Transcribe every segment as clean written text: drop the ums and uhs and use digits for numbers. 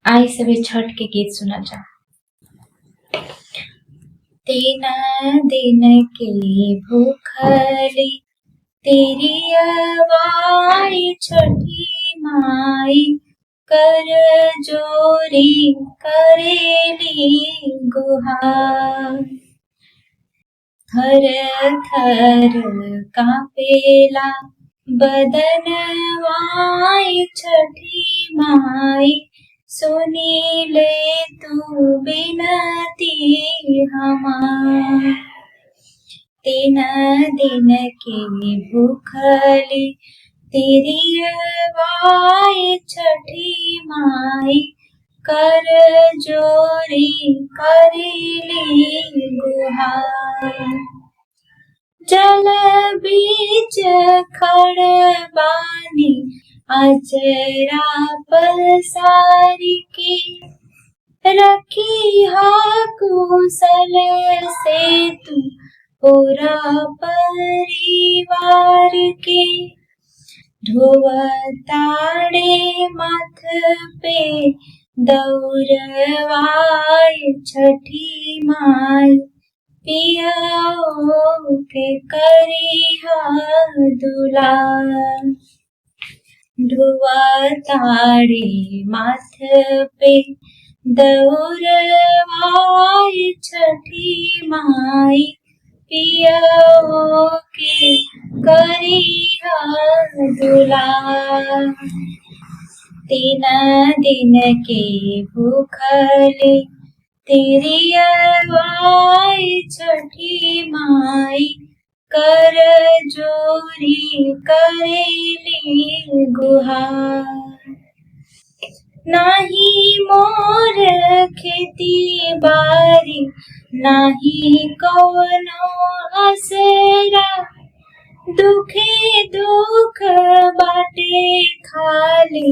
आई सभी छठ के गीत सुना जा। 3 दिन के भूखली तेरी अवाई छठी माई, कर जोरी करेली गुहार। थर थर कांपेला बदनवाई छठी माई, सुनी ले तू बिनती हमार। 3 दिन की भूखली तेरी अवाई छठी माई, कर जोरी करेली गुहार। जल बीच खड़ बानी अजरा पसारी की, रखी हा कुशल से तू पूरा परिवार के। ढोवताड़े माथ पे दौड़वाई छठी माई, पियाओ के करिहा दुलार। ढोवताड़े माथ पे दौड़वाई छठी माई, पियाओ के करिहा दुलार। 3 दिन के भूखली तेरी अवाई छठी माई, कर जोरी करेली गुहार। नाही मोर खेती बारी नाही कौनो असरा, दुखे दुख बाटे खाली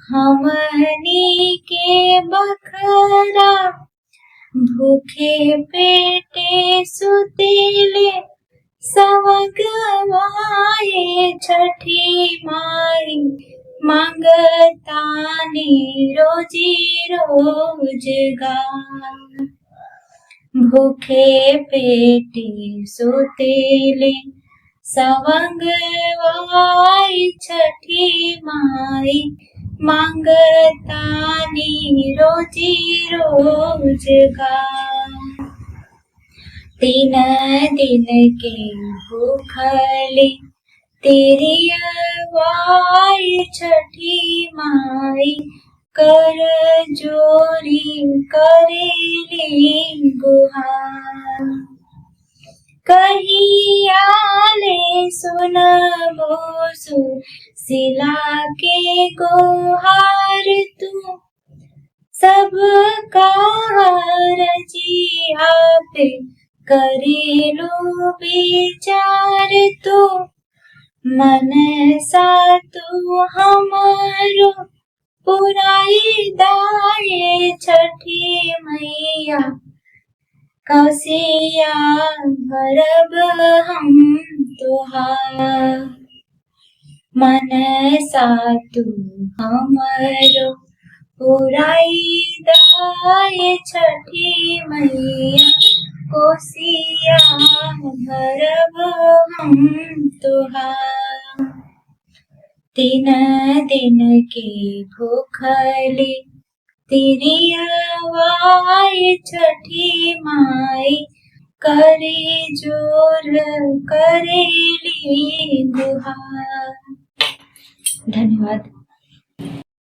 हमनी के बखरा। भूखे पेटे सुतेले सवगवाए छठी माई, मांगतानी रोजी रोजगार। भूखे पेटे सुतेले सवगवाई छठी माई, मांगतानी रोजी रोजगार। 3 दिन के भूखली तेरी अवाई छठी माई, कर जोरी करेली गुहार। कहियाले सुनबो सुशीला के गुहार तू, सब रजिया पे करेलू विचार तू। मनसा तू हमारो पुराई दाए छठी मैया, कौसिया भरब हम तुहार। मनसा तू हमारो पुराई दाए छठी मैया, कोसिया भरब हम तुहार। 3 दिन की भूखली तेरी अवाई छठी माई, करे जोर करेली गुहार। धन्यवाद।